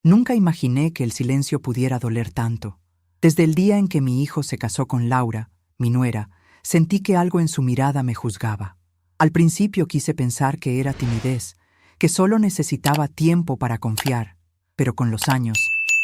Nunca imaginé que el silencio pudiera doler tanto. Desde el día en que mi hijo se casó con Laura, mi nuera, sentí que algo en su mirada me juzgaba. Al principio quise pensar que era timidez, que solo necesitaba tiempo para confiar, pero con los años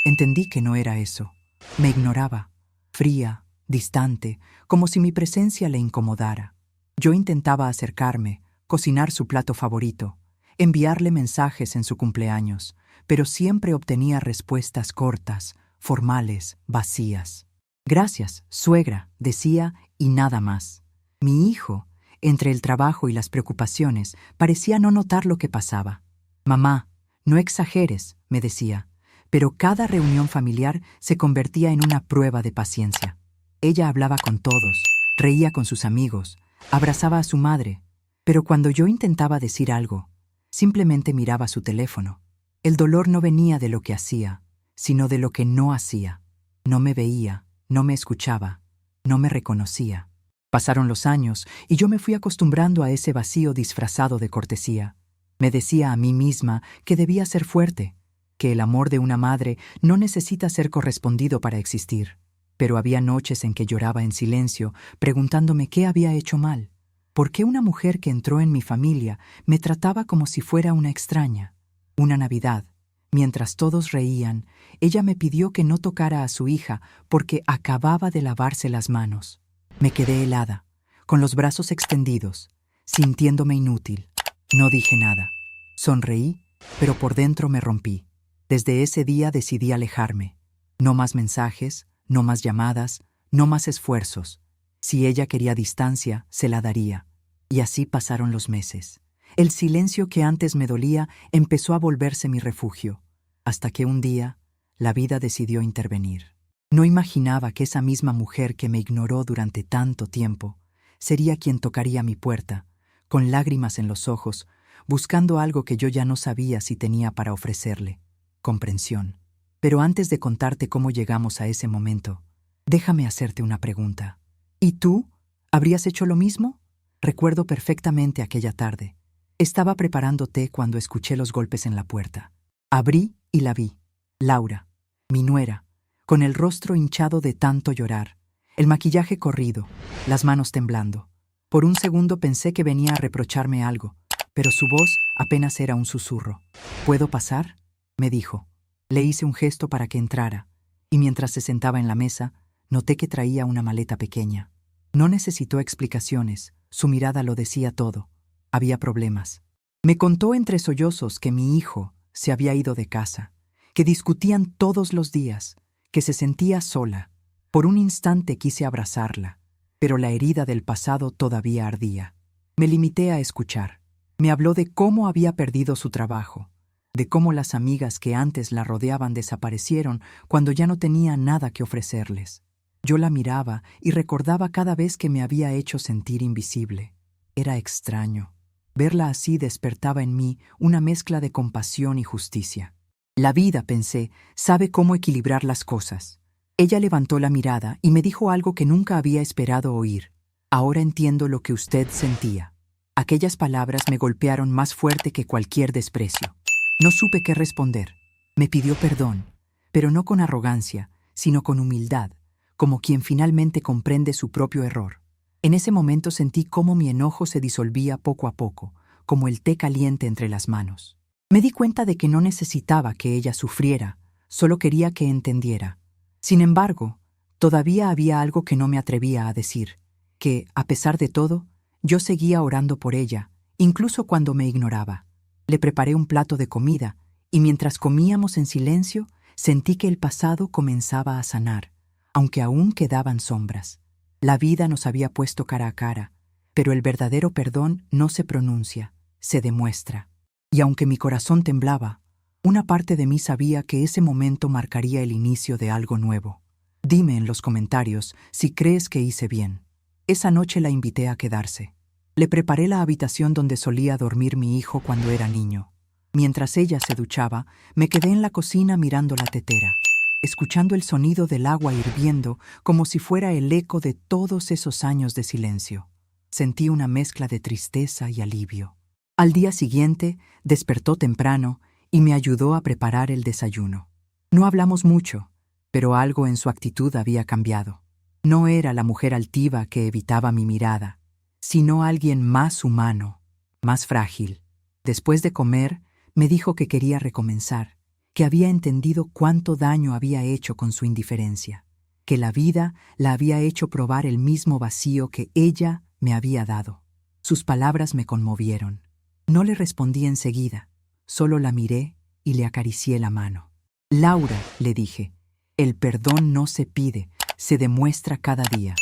entendí que no era eso. Me ignoraba, fría, distante, como si mi presencia le incomodara. Yo intentaba acercarme, cocinar su plato favorito, enviarle mensajes en su cumpleaños, pero siempre obtenía respuestas cortas, formales, vacías. «Gracias, suegra», decía, y nada más. Mi hijo, entre el trabajo y las preocupaciones, parecía no notar lo que pasaba. «Mamá, no exageres», me decía, pero cada reunión familiar se convertía en una prueba de paciencia. Ella hablaba con todos, reía con sus amigos, abrazaba a su madre, pero cuando yo intentaba decir algo, simplemente miraba su teléfono. El dolor no venía de lo que hacía, sino de lo que no hacía. No me veía, no me escuchaba, no me reconocía. Pasaron los años y yo me fui acostumbrando a ese vacío disfrazado de cortesía. Me decía a mí misma que debía ser fuerte, que el amor de una madre no necesita ser correspondido para existir. Pero había noches en que lloraba en silencio, preguntándome qué había hecho mal. ¿Por qué una mujer que entró en mi familia me trataba como si fuera una extraña? Una Navidad, mientras todos reían, ella me pidió que no tocara a su hija porque acababa de lavarse las manos. Me quedé helada, con los brazos extendidos, sintiéndome inútil. No dije nada. Sonreí, pero por dentro me rompí. Desde ese día decidí alejarme. No más mensajes, no más llamadas, no más esfuerzos. Si ella quería distancia, se la daría. Y así pasaron los meses. El silencio que antes me dolía empezó a volverse mi refugio, hasta que un día la vida decidió intervenir. No imaginaba que esa misma mujer que me ignoró durante tanto tiempo sería quien tocaría mi puerta, con lágrimas en los ojos, buscando algo que yo ya no sabía si tenía para ofrecerle: comprensión. Pero antes de contarte cómo llegamos a ese momento, déjame hacerte una pregunta. ¿Y tú? ¿Habrías hecho lo mismo? Recuerdo perfectamente aquella tarde. Estaba preparando té cuando escuché los golpes en la puerta. Abrí y la vi. Laura, mi nuera, con el rostro hinchado de tanto llorar, el maquillaje corrido, las manos temblando. Por un segundo pensé que venía a reprocharme algo, pero su voz apenas era un susurro. «¿Puedo pasar?», me dijo. Le hice un gesto para que entrara, y mientras se sentaba en la mesa, noté que traía una maleta pequeña. No necesitó explicaciones, su mirada lo decía todo. Había problemas. Me contó entre sollozos que mi hijo se había ido de casa, que discutían todos los días, que se sentía sola. Por un instante quise abrazarla, pero la herida del pasado todavía ardía. Me limité a escuchar. Me habló de cómo había perdido su trabajo, de cómo las amigas que antes la rodeaban desaparecieron cuando ya no tenía nada que ofrecerles. Yo la miraba y recordaba cada vez que me había hecho sentir invisible. Era extraño. Verla así despertaba en mí una mezcla de compasión y justicia. La vida, pensé, sabe cómo equilibrar las cosas. Ella levantó la mirada y me dijo algo que nunca había esperado oír. «Ahora entiendo lo que usted sentía». Aquellas palabras me golpearon más fuerte que cualquier desprecio. No supe qué responder. Me pidió perdón, pero no con arrogancia, sino con humildad, como quien finalmente comprende su propio error. En ese momento sentí cómo mi enojo se disolvía poco a poco, como el té caliente entre las manos. Me di cuenta de que no necesitaba que ella sufriera, solo quería que entendiera. Sin embargo, todavía había algo que no me atrevía a decir, que, a pesar de todo, yo seguía orando por ella, incluso cuando me ignoraba. Le preparé un plato de comida, y mientras comíamos en silencio, sentí que el pasado comenzaba a sanar, aunque aún quedaban sombras. La vida nos había puesto cara a cara, pero el verdadero perdón no se pronuncia, se demuestra. Y aunque mi corazón temblaba, una parte de mí sabía que ese momento marcaría el inicio de algo nuevo. Dime en los comentarios si crees que hice bien. Esa noche la invité a quedarse. Le preparé la habitación donde solía dormir mi hijo cuando era niño. Mientras ella se duchaba, me quedé en la cocina mirando la tetera, escuchando el sonido del agua hirviendo como si fuera el eco de todos esos años de silencio. Sentí una mezcla de tristeza y alivio. Al día siguiente, despertó temprano y me ayudó a preparar el desayuno. No hablamos mucho, pero algo en su actitud había cambiado. No era la mujer altiva que evitaba mi mirada, sino alguien más humano, más frágil. Después de comer, me dijo que quería recomenzar, que había entendido cuánto daño había hecho con su indiferencia, que la vida la había hecho probar el mismo vacío que ella me había dado. Sus palabras me conmovieron. No le respondí enseguida, solo la miré y le acaricié la mano. Laura, le dije, el perdón no se pide, se demuestra cada día.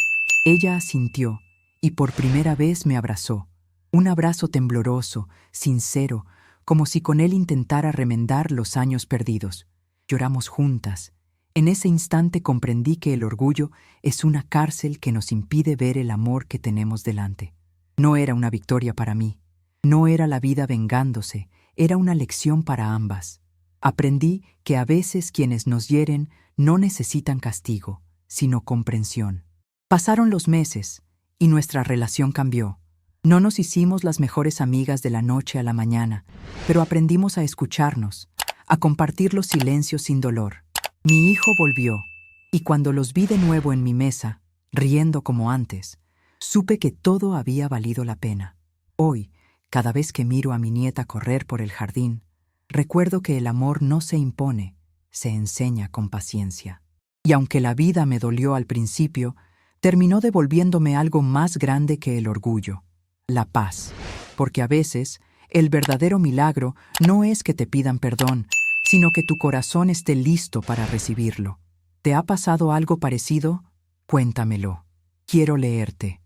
Ella asintió y por primera vez me abrazó. Un abrazo tembloroso, sincero, como si con él intentara remendar los años perdidos. Lloramos juntas. En ese instante comprendí que el orgullo es una cárcel que nos impide ver el amor que tenemos delante. No era una victoria para mí. No era la vida vengándose, era una lección para ambas. Aprendí que a veces quienes nos hieren no necesitan castigo, sino comprensión. Pasaron los meses y nuestra relación cambió. No nos hicimos las mejores amigas de la noche a la mañana, pero aprendimos a escucharnos, a compartir los silencios sin dolor. Mi hijo volvió, y cuando los vi de nuevo en mi mesa, riendo como antes, supe que todo había valido la pena. Hoy, cada vez que miro a mi nieta correr por el jardín, recuerdo que el amor no se impone, se enseña con paciencia. Y aunque la vida me dolió al principio, terminó devolviéndome algo más grande que el orgullo, la paz. Porque a veces, el verdadero milagro no es que te pidan perdón, sino que tu corazón esté listo para recibirlo. ¿Te ha pasado algo parecido? Cuéntamelo. Quiero leerte.